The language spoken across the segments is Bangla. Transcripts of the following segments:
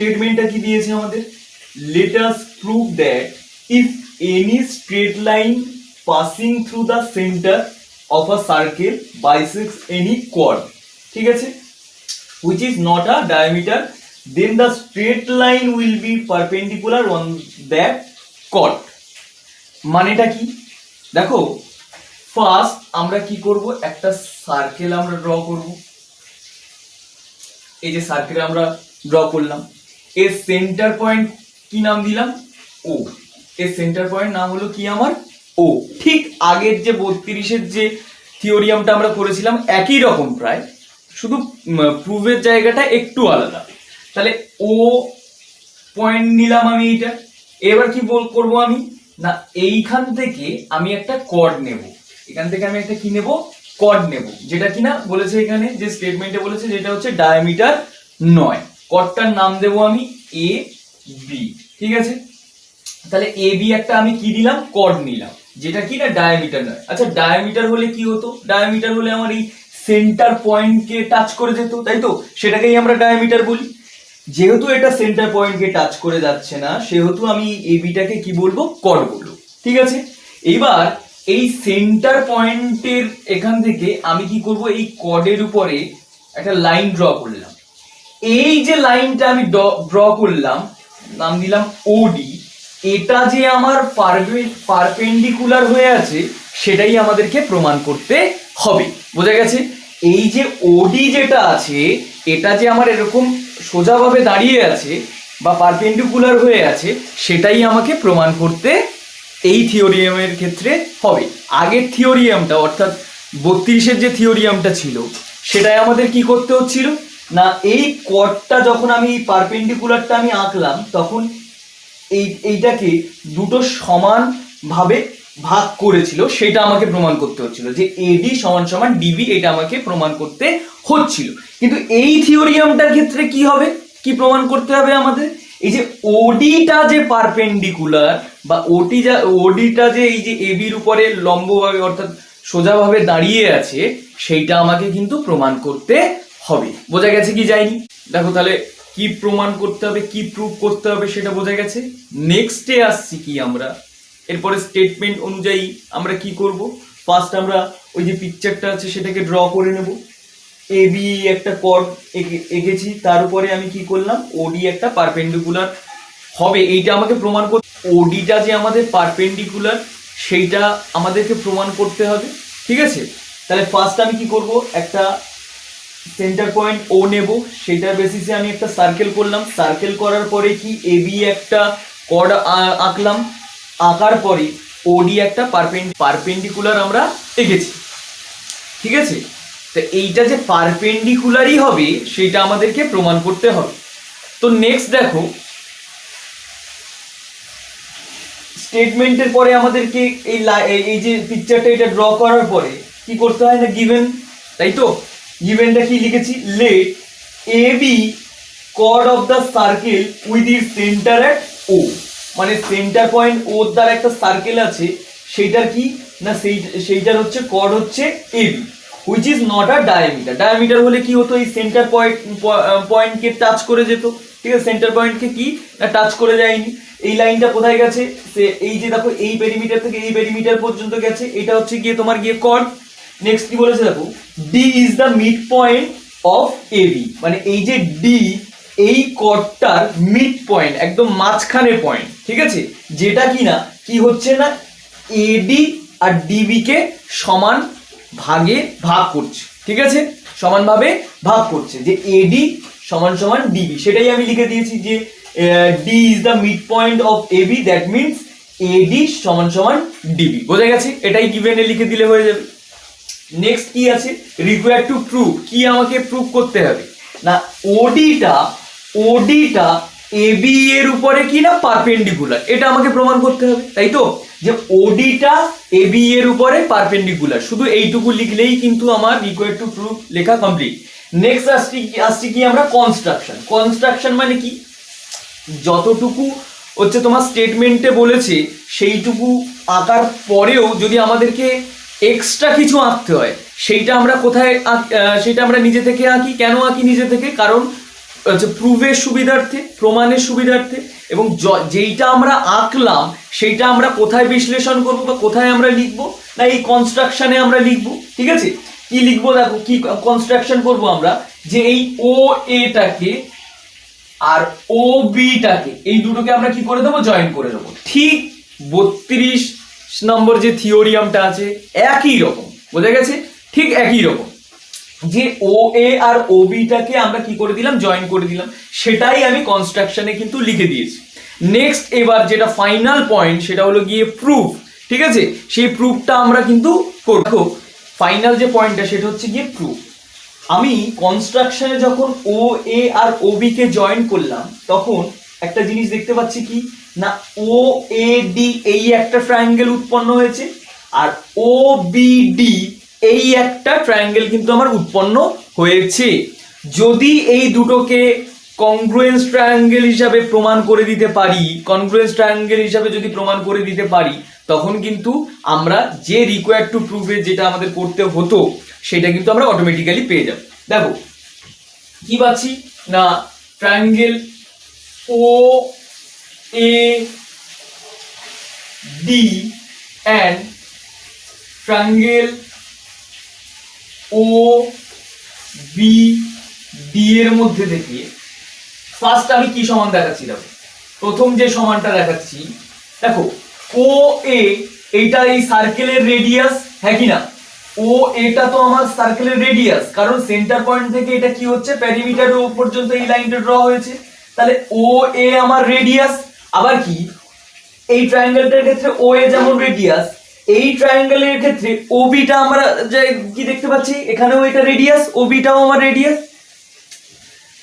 স্টেটমেন্টটা কি দিয়েছে আমাদের, let us prove that if any straight line passing through the center of a circle bisects any chord, ঠিক আছে, which is not a diameter, then the straight line will be perpendicular on that chord. মানেটা কি দেখো, ফার্স্ট আমরা কি করব, একটা সার্কেল আমরা ড্র করব। এই যে সার্কেল আমরা ড্র করলাম, এর সেন্টার পয়েন্ট কি নাম দিলাম, ও। এর সেন্টার পয়েন্ট নাম হলো কি আমার ও। ঠিক আগের যে 32-এর যে থিওরিয়ামটা আমরা করেছিলাম একই রকম প্রায়, শুধু প্রুফের জায়গাটা একটু আলাদা। তাহলে ও পয়েন্ট নিলাম আমি এইটা। এবার কি করব আমি না, এইখান থেকে আমি একটা কর্ড নেব, এখান থেকে আমি একটা কি নেব, কর্ড নেব, যেটা কিনা বলেছে এখানে যে স্টেটমেন্টে বলেছে যেটা হচ্ছে ডায়ামিটার 9। কর্ডটার নাম দেব আমি এ বি, ঠিক আছে। তাহলে এ বি একটা আমি কি দিলাম, কর্ড নিলাম, যেটা কি না ডায়ামিটার 9। আচ্ছা ডায়ামিটার হলে কি হতো, ডায়ামিটার হলে আমার এই সেন্টার পয়েন্টকে টাচ করে যেত, তাই তো, সেটাকেই আমরা ডায়ামিটার বলি। যেহেতু এটা সেন্টার পয়েন্টকে টাচ করে যাচ্ছে না, সেহেতু আমি এ বিটাকে কি বলবো, কর্ড বলবো, ঠিক আছে। এইবার এই সেন্টার পয়েন্টের এখান থেকে আমি কি করব, এই কর্ডের উপরে একটা লাইন ড্র করলাম। এই যে লাইনটা আমি ড্র করলাম, নাম দিলাম ওডি, এটা যে আমার পারপেন্ডিকুলার হয়ে আছে সেটাই আমাদেরকে প্রমাণ করতে হবে। বোঝা গেছে? এই যে ওডি যেটা আছে, এটা যে আমার এরকম সোজাভাবে দাঁড়িয়ে আছে বা পারপেন্ডিকুলার হয়ে আছে, সেটাই আমাকে প্রমাণ করতে এই থিওরিয়ামের ক্ষেত্রে হবে। আগের থিওরিয়ামটা অর্থাৎ 32-এর যে থিওরিয়ামটা ছিল, সেটাই আমাদের কি করতে হচ্ছিল না, এই কর্ডটা যখন আমি পারপেন্ডিকুলারটা আমি আঁকলাম, তখন এইটাকে দুটো সমান ভাবে ভাগ করেছিল, সেটা আমাকে প্রমাণ করতে হচ্ছিল যে এডি সমান সমান ডিবি, এটা আমাকে প্রমাণ করতে হচ্ছিল। কিন্তু এই থিওরিয়ামটার ক্ষেত্রে কি হবে, কি প্রমাণ করতে হবে আমাদের, এই যে ওডিটা যে পারপেন্ডিকুলার বা ওডিটা যে এই যে এবির উপরে লম্বভাবে অর্থাৎ সোজাভাবে দাঁড়িয়ে আছে, সেইটা আমাকে কিন্তু প্রমাণ করতে হবে। বোঝা গেছে কি যায়নি? দেখো তাহলে কি প্রমাণ করতে হবে, কি প্রুফ করতে হবে সেটা বোঝা গেছে। নেক্সটে আসছি কি আমরা, এরপরে স্টেটমেন্ট অনুযায়ী আমরা কি করব, ফার্স্ট আমরা ওই যে পিকচারটা আছে সেটাকে ড্র করে নেব। এ বি একটা কর্ড এঁকেছি, তার উপরে আমি কি করলাম, ওডি একটা পারপেন্ডিকুলার হবে, এইটা আমাকে প্রমাণ করতে, ওডিটা যে আমাদের পারপেন্ডিকুলার সেইটা আমাদেরকে প্রমাণ করতে হবে, ঠিক আছে। তাহলে ফার্স্ট আমি কি করব, একটা সেন্টার পয়েন্ট ও নেব, সেটার বেসিসে আমি একটা সার্কেল করলাম, সার্কেল করার পরে কি এ বি একটা কর্ড আঁকলাম, আঁকার পরে ওডি একটা পারপেন্ডিকুলার আমরা এঁকেছি, ঠিক আছে। তো এইটা যে পারপেন্ডিকুলারই হবে সেটা আমাদেরকে প্রমাণ করতে হবে। তো নেক্সট দেখো, স্টেটমেন্টের পরে আমাদেরকে এই যে পিকচারটা এটা ড্র করার পরে কি করতে হয় না, গিভেন, তাই তো। গিভেনটা কি লিখেছি, let A B chord of the circle with it centre at O, মানে সেন্টার পয়েন্ট ও দ্বারা একটা সার্কেল আছে, সেইটার কি না, সেইটার হচ্ছে কর্ড হচ্ছে A B, which is not a diameter. Diameter হলে কি হতো, এই সেন্টার পয়েন্টকে টাচ করে যেত, ঠিক আছে। সেন্টার পয়েন্টকে কি না টাচ করে যায়নি। এই লাইনটা কোথায় গেছে, এই যে দেখো এই পেরিমিটার থেকে এই পেরিমিটার পর্যন্ত গেছে, এটা হচ্ছে গিয়ে তোমার গিয়ে কর্ড। নেক্সট কি বলেছে দেখো, D is the mid point of A B, মানে এই যে ডি এই কর্ডটার মিড পয়েন্ট, একদম মাঝখানে পয়েন্ট, ঠিক আছে, যেটা কিনা কি হচ্ছে না, এডি আর ডিবি কে সমান ভাগে ভাগ করছে, ঠিক আছে, সমানভাবে ভাগ করছে, যে এডি সমান সমান ডিবি, সেটাই আমি লিখে দিয়েছি যে D is the mid point of AB, that means AD সমান সমান ডিবি। বোঝা গেছে? এটাই গিভেনে লিখে দিলে হয়ে যাবে। নেক্সট কি আছে, রিকোয়ার টু প্রুভ, কি আমাকে প্রুভ করতে হবে না, ওডিটা এবি এর উপরে কি না পারপেন্ডিকুলার, এটা আমাকে প্রমাণ করতে হবে, তাই তো, যে ওডিটা এবি এর উপরে পারপেন্ডিকুলার। শুধু এইটুকু লিখলেই কিন্তু আমার রিকোয়ার টু প্রুভ লেখা কমপ্লিট। নেক্সট আসছি কি আমরা, কনস্ট্রাকশন মানে কি, যতটুকু হচ্ছে তোমার স্টেটমেন্টে বলেছে সেইটুকু আঁকার পরেও যদি আমাদেরকে এক্সট্রা কিছু আঁকতে হয়, সেইটা আমরা কোথায় সেটা আমরা নিজে থেকে আঁকি। কেন আঁকি নিজে থেকে? কারণ প্রুফের সুবিধার্থে, প্রমাণের সুবিধার্থে, এবং যেইটা আমরা আঁকলাম সেইটা আমরা কোথায় বিশ্লেষণ করব বা কোথায় আমরা লিখব, না এই কনস্ট্রাকশনে আমরা লিখব। ঠিক আছে, কি লিখবো দেখো, কি কনস্ট্রাকশন করব আমরা, যে এই ও এটাকে আর ও বিটাকে এই দুটোকে আমরা কি করে দেবো, জয়েন করে দেবো। ঠিক 32 নম্বর যে থিওরিয়ামটা আছে একই রকম, বোঝা গেছে, ঠিক একই রকম, যে ও এ আর ও বিটাকে আমরা কি করে দিলাম, জয়েন করে দিলাম, সেটাই আমি কনস্ট্রাকশনে কিন্তু লিখে দিয়েছি। নেক্সট এবার যেটা ফাইনাল পয়েন্ট সেটা হলো গিয়ে প্রুফ। ঠিক আছে, সেই প্রুফটা আমরা কিন্তু করবো। ফাইনাল যে পয়েন্টটা সেটা হচ্ছে গিয়ে প্রুফ। আমি কনস্ট্রাকশনে যখন ও এ আর ও বি কে জয়েন করলাম তখন একটা জিনিস দেখতে পাচ্ছি কি না, ও এ ডি এই একটা ট্রায়াঙ্গেল উৎপন্ন হয়েছে, আর ও বি ডি এই একটা ট্রায়াঙ্গেল কিন্তু আমার উৎপন্ন হয়েছে। যদি এই দুটোকে কংগ্রুয়েন্স ট্রায়াঙ্গেল হিসাবে প্রমাণ করে দিতে পারি, কংগ্রুয়েন্স ট্রায়াঙ্গেল হিসাবে যদি প্রমাণ করে দিতে পারি, তখন কিন্তু আমরা যে রিকোয়ার্ড টু প্রুফে যেটা আমাদের করতে হতো সেটা কিন্তু আমরা অটোমেটিক্যালি পেয়ে যাব। দেখো কি পাচ্ছি না, triangle O A D and triangle O B D এর মধ্যে থেকে ফার্স্ট আমি কি সমান দেখাচ্ছি, দেখো প্রথম যে সমানটা দেখাচ্ছি, দেখো ও এ এইটা এই সার্কেলের রেডিয়াস, হ্যাঁ কি না, ও এটা তো আমার সার্কেলের রেডিয়াস, কারণ সেন্টার পয়েন্ট থেকে এটা কি হচ্ছে, পেরিমিটার পর্যন্ত এই লাইনটা ড্র হয়েছে, তাহলে ও এ আমার রেডিয়াস। আবার কি এই ট্রায়াঙ্গেলটার ক্ষেত্রে ও এ যেমন রেডিয়াস, এই ট্রায়াঙ্গেলের ক্ষেত্রে ও বিটা আমরা যে কি দেখতে পাচ্ছি, এখানেও এটা রেডিয়াস, ও বিটাও আমার রেডিয়াস।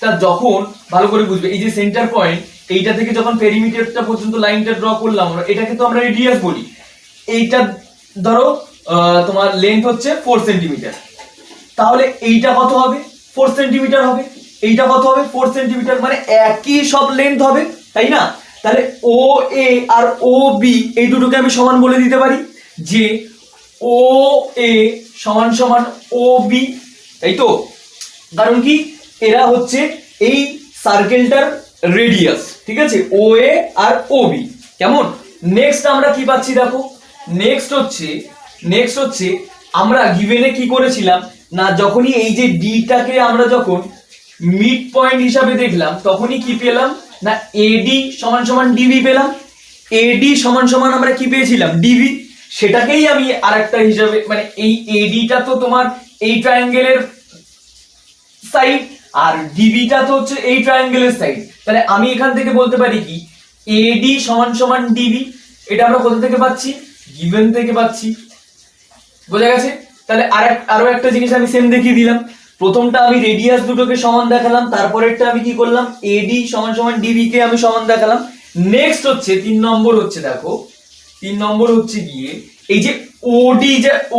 তা যখন ভালো করে বুঝবে, এই যে সেন্টার পয়েন্ট এইটা থেকে যখন পেরিমিটারটা পর্যন্ত লাইনটা ড্র করলাম আমরা, এটাকে তো আমরা রেডিয়াস বলি। এইটা ধরো তোমার লেন্থ হচ্ছে 4 সেন্টিমিটার, তাহলে এইটা কত হবে, 4 সেন্টিমিটার হবে, এইটা কত হবে, 4 সেন্টিমিটার, মানে একই সব লেন্থ হবে, তাই না? তাহলে ও এ আর ও বি এই দুটোকে আমি সমান বলে দিতে পারি, যে ও এ সমান সমান ও বি, তাই তো? কারণ কি এরা হচ্ছে এই সার্কেলটার রেডিয়াস, ঠিক আছে, ও এ আর ও বি। কেমন? নেক্সট আমরা কি পাচ্ছি দেখো, নেক্সট হচ্ছে আমরা গিভেনে কি করেছিলাম না, যখনই এই যে ডিটাকে আমরা যখন মিড পয়েন্ট হিসাবে দেখলাম তখনই কি পেলাম না, এডি সমান সমান ডিবি পেলাম। এডি সমান সমান আমরা কি পেয়েছিলাম, ডিবি। সেটাকেই আমি আরেকটা হিসাবে, মানে এই এডিটা তো তোমার এই ট্রায়াঙ্গেলের সাইড, আর ডিবিটা তো হচ্ছে এই ট্রায়াঙ্গেলের সাইড, তাহলে আমি এখান থেকে বলতে পারি কি এডি সমান সমান ডিবি। এটা আমরা কোথা থেকে পাচ্ছি, গিভেন থেকে পাচ্ছি, বোঝা গেছে? তাহলে আরো একটা জিনিস আমি সেম দেখিয়ে দিলাম। প্রথমটা আমি রেডিয়াস দুটোকে সমান দেখালাম, তারপরেরটা আমি কি করলাম, এডি সমান সমান ডিবি কে আমি সমান দেখালাম। নেক্সট হচ্ছে 3 নম্বর হচ্ছে, দেখো 3 নম্বর হচ্ছে গিয়ে এই যে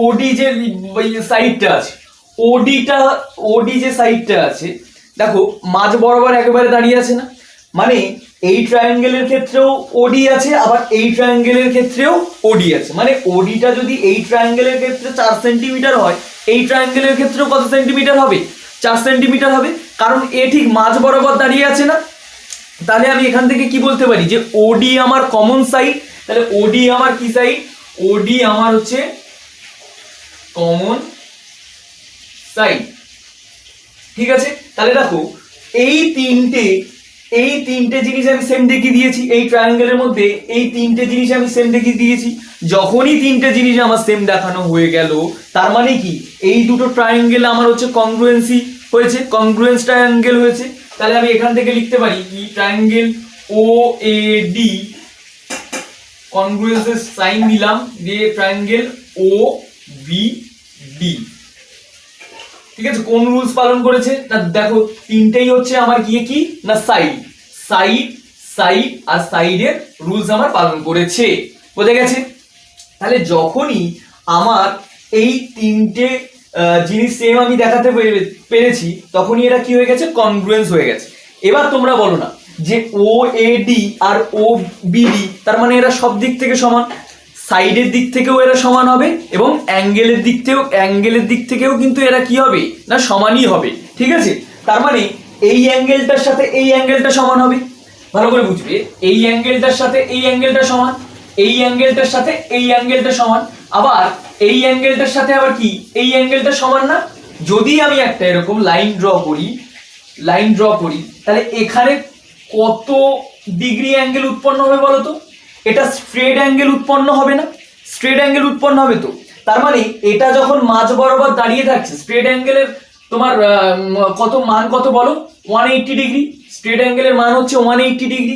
ওডি যে সাইডটা আছে, ওডি যে সাইডটা আছে, দেখো মাঝ বরাবর একেবারে দাঁড়িয়ে আছে না, মানে এই ট্রায়াঙ্গেলের ক্ষেত্রেও ওডি আছে, আবার এই ট্রায়াঙ্গেলের ক্ষেত্রেও ওডি আছে। মানে ওডিটা যদি এই ট্রায়াঙ্গেলের ক্ষেত্রে 4 সেন্টিমিটার হয়, এই ট্রায়াঙ্গেলের ক্ষেত্রেও কত সেন্টিমিটার হবে, 4 সেন্টিমিটার হবে, কারণ এ ঠিক মাঝ বরাবর দাঁড়িয়ে আছে না। তাহলে আমি এখান থেকে কি বলতে পারি, যে ওডি আমার কমন সাইড। তাহলে ওডি আমার কি সাইড, ওডি আমার হচ্ছে কমন সাইড, ঠিক আছে? তাহলে দেখো এই তিনটে জিনিস আমি সেম দেখিয়ে দিয়েছি, এই ট্রায়াঙ্গেলের মধ্যে এই তিনটে জিনিস আমি সেম দেখিয়ে দিয়েছি। যখনই তিনটে জিনিস আমার সেম দেখানো হয়ে গেল, তার মানে কি এই দুটো ট্রায়াঙ্গেল আমার হচ্ছে কংগ্রুয়েন্সি হয়েছে, কংগ্রুয়েন্স ট্রায়াঙ্গেল হয়েছে। তাহলে আমি এখান থেকে লিখতে পারি কি ট্রায়াঙ্গেল ও এ ডি, কংগ্রুয়েন্সের সাইন দিলাম, দিয়ে ট্রায়াঙ্গেল ও বি ডি, ঠিক আছে? কোন রুলস পালন করেছে না, দেখো তিনটেই হচ্ছে আমার গিয়ে কি না, সাইড আর সাইডের রুলস আমার পালন করেছে, বোঝা গেছে? তাহলে যখনই আমার এই তিনটে জিনিস সেম আমি দেখাতে পেরেছি, তখনই এটা কি হয়ে গেছে, কনগ্রুয়েন্স হয়ে গেছে। এবার তোমরা বলো না যে ও এ ডি আর ও বি ডি, তার মানে এরা সব দিক থেকে সমান, সাইডের দিক থেকেও এরা সমান হবে, এবং অ্যাঙ্গেলের দিক থেকেও কিন্তু এরা কি হবে না, সমানই হবে, ঠিক আছে? তার মানে এই অ্যাঙ্গেলটার সাথে এই অ্যাঙ্গেলটা সমান হবে, ভালো করে বুঝবে, এই অ্যাঙ্গেলটার সাথে এই অ্যাঙ্গেলটা সমান, এই অ্যাঙ্গেলটার সাথে এই অ্যাঙ্গেলটা সমান, আবার এই অ্যাঙ্গেলটার সাথে আবার কি এই অ্যাঙ্গেলটা সমান না? যদি আমি একটা এরকম লাইন ড্র করি তাহলে এখানে কত ডিগ্রি অ্যাঙ্গেল উৎপন্ন হবে বলো তো? এটা স্ট্রেট অ্যাঙ্গেল উৎপন্ন হবে না? স্ট্রেট অ্যাঙ্গেল উৎপন্ন হবে তো। তার মানে এটা যখন মাঝ বরাবর দাঁড়িয়ে থাকছে, স্ট্রেট অ্যাঙ্গেলের তোমার কত মান কত বলো? 180 ডিগ্রি। স্ট্রেট অ্যাঙ্গেলের মান হচ্ছে 180 ডিগ্রি।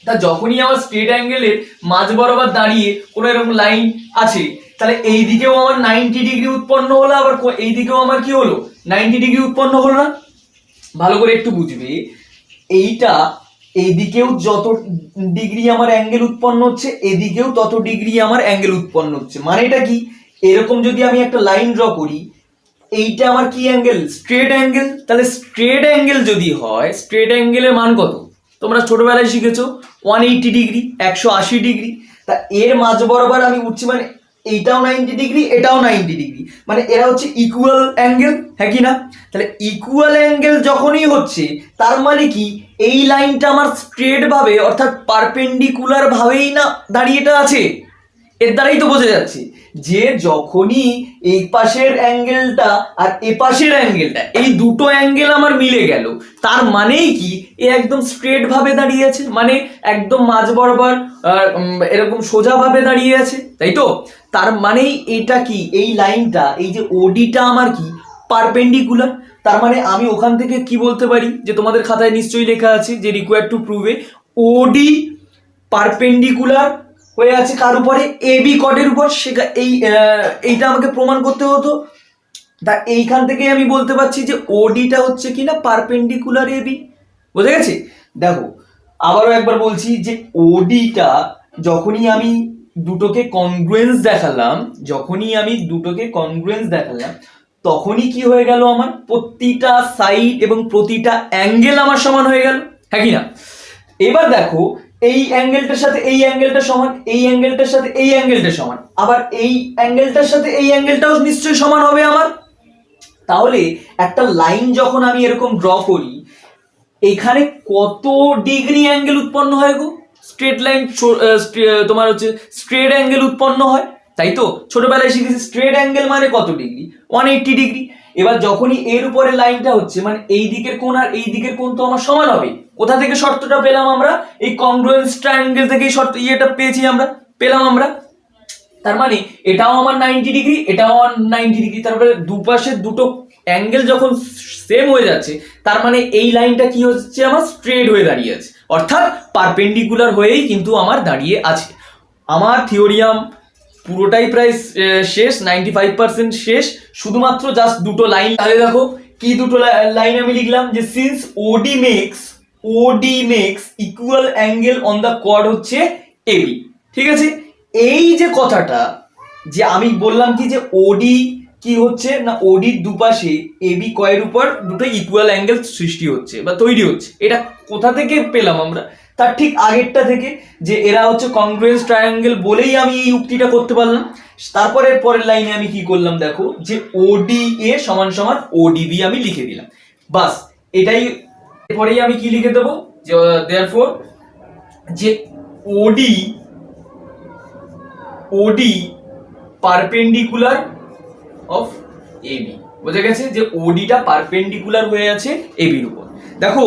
তা যখনই আমার স্ট্রেট অ্যাঙ্গেলের মাঝ বরাবর দাঁড়িয়ে কোনো এরকম লাইন আছে, তাহলে এই দিকেও আমার 90 ডিগ্রি উৎপন্ন হলো, আবার এই দিকেও আমার কি হলো 90 ডিগ্রি উৎপন্ন হলো না? ভালো করে একটু বুঝবে, এইটা এইদিকেও যত ডিগ্রি আমার অ্যাঙ্গেল উৎপন্ন হচ্ছে, এদিকেও তত ডিগ্রি আমার অ্যাঙ্গেল উৎপন্ন হচ্ছে। মানে এটা কি, এরকম যদি আমি একটা লাইন ড্র করি, এইটা আমার কি অ্যাঙ্গেল? Straight angle. তাহলে স্ট্রেট অ্যাঙ্গেল যদি হয়, স্ট্রেট অ্যাঙ্গেলের মান কত? তোমরা ছোটবেলায় শিখেছো 180 ডিগ্রি, 180 ডিগ্রি। তা এর মাঝ বরাবর আমি উঠছি, মানে এইটাও 90 ডিগ্রি, এটাও 90 ডিগ্রি, মানে এরা হচ্ছে ইকুয়াল অ্যাঙ্গেল, হ্যাঁ কি না? তাহলে ইকুয়াল অ্যাঙ্গেল যখনই হচ্ছে, তার মানে কি এই লাইনটা আমার স্ট্রেট ভাবে অর্থাৎ পারপেন্ডিকুলার ভাবেই না দাঁড়িয়েটা আছে। এর দ্বারাই তো বোঝা যাচ্ছে যে যখনই এই পাশের অ্যাঙ্গেলটা আর এ পাশের অ্যাঙ্গেলটা, এই দুটো অ্যাঙ্গেল আমার মিলে গেল, তার মানেই কি এ একদম স্ট্রেট ভাবে দাঁড়িয়ে আছে, মানে একদম মাঝ বরাবর এরকম সোজা ভাবে দাঁড়িয়ে আছে, তাই তো? তার মানেই এটা কি, এই লাইনটা, এই যে ওডিটা আমার কি পারপেন্ডিকুলার। তার মানে আমি ওখান থেকে কি বলতে পারি, যে তোমাদের খাতায় নিশ্চয়ই লেখা আছে যে রিকোয়ার্ড টু প্রুভ এ ওডি পারপেন্ডিকুলার হয়ে আছে কার উপরে? এবি কর্ডের উপর। এইটা আমাকে প্রমাণ করতে হতো। তা এইখান থেকে আমি বলতে পারছি যে ওডিটা হচ্ছে কি না পারপেন্ডিকুলার এবি। বুঝে গেছে? দেখো আবারও একবার বলছি যে ওডিটা যখনই আমি দুটোকে কনগ্রুয়েন্স দেখালাম, তখনই কি হয়ে গেল, আমার প্রতিটা সাইড এবং প্রতিটা অ্যাঙ্গেল আমার সমান হয়ে গেল, হ্যাঁ কি না? এবার দেখো এই অ্যাঙ্গেলটার সাথে এই অ্যাঙ্গেলটা সমান, এই অ্যাঙ্গেলটার সাথে এই অ্যাঙ্গেলটা সমান, আবার এই অ্যাঙ্গেলটার সাথে এই অ্যাঙ্গেলটাও নিশ্চয়ই সমান হবে আমার। তাহলে একটা লাইন যখন আমি এরকম ড্র করি, এখানে কত ডিগ্রি অ্যাঙ্গেল উৎপন্ন হয় গো? স্ট্রেট লাইন তোমার হচ্ছে স্ট্রেট অ্যাঙ্গেল উৎপন্ন হয়, তাই তো? ছোটবেলায় শিখেছি স্ট্রেট অ্যাঙ্গেল মানে কত ডিগ্রি? 180 ডিগ্রি। এবার যখনই এর উপরে লাইনটা হচ্ছে, মানে এই দিকের কোণ আর এই দিকের কোণ তো আমার সমান হবে। কোথা থেকে শর্তটা পেলাম আমরা? এই কংগ্রুয়েন্স ট্রায়াঙ্গেল থেকে ইয়েটা পেয়েছি আমরা, পেলাম আমরা। তার মানে এটাও আমার 90 ডিগ্রি, এটাও আমার 90 ডিগ্রি। তারপরে দুপাশে দুটো অ্যাঙ্গেল যখন সেম হয়ে যাচ্ছে, তার মানে এই লাইনটা কি হচ্ছে, আমার স্ট্রেট হয়ে দাঁড়িয়ে আছে, অর্থাৎ পারপেন্ডিকুলার হয়েই কিন্তু আমার দাঁড়িয়ে আছে। আমার থিওরিয়াম পুরোটাই প্রায় শেষ, 95% শেষ, শুধুমাত্র জাস্ট দুটো লাইন। তাহলে দেখো কি দুটো লাইন আমি লিখলাম, যে since OD makes equal angle on the chord হচ্ছে এবি। ঠিক আছে? এই যে কথাটা যে আমি বললাম কি, যে ওডি কি হচ্ছে না, ওডির দুপাশে এবি কয়ের উপর দুটো ইকুয়াল অ্যাঙ্গেল সৃষ্টি হচ্ছে বা তৈরি হচ্ছে, এটা কোথা থেকে পেলাম আমরা? তার ঠিক আগেরটা থেকে, যে এরা হচ্ছে কংগ্রুয়েন্স ট্রায়াঙ্গেল বলেই আমি এই উক্তিটা করতে পারলাম। তারপরে পরের লাইনে আমি কি করলাম দেখো, যে ওডি এ সমান সমান ওডিবি আমি লিখে দিলাম, বাস এটাই। এরপরেই আমি কি লিখে দেবো, যে দেয়ারফর যে ওডি পারপেন্ডিকুলার অফ এবি। বোঝা গেছে যে ওডিটা পারপেন্ডিকুলার হয়ে আছে এবির উপর। দেখো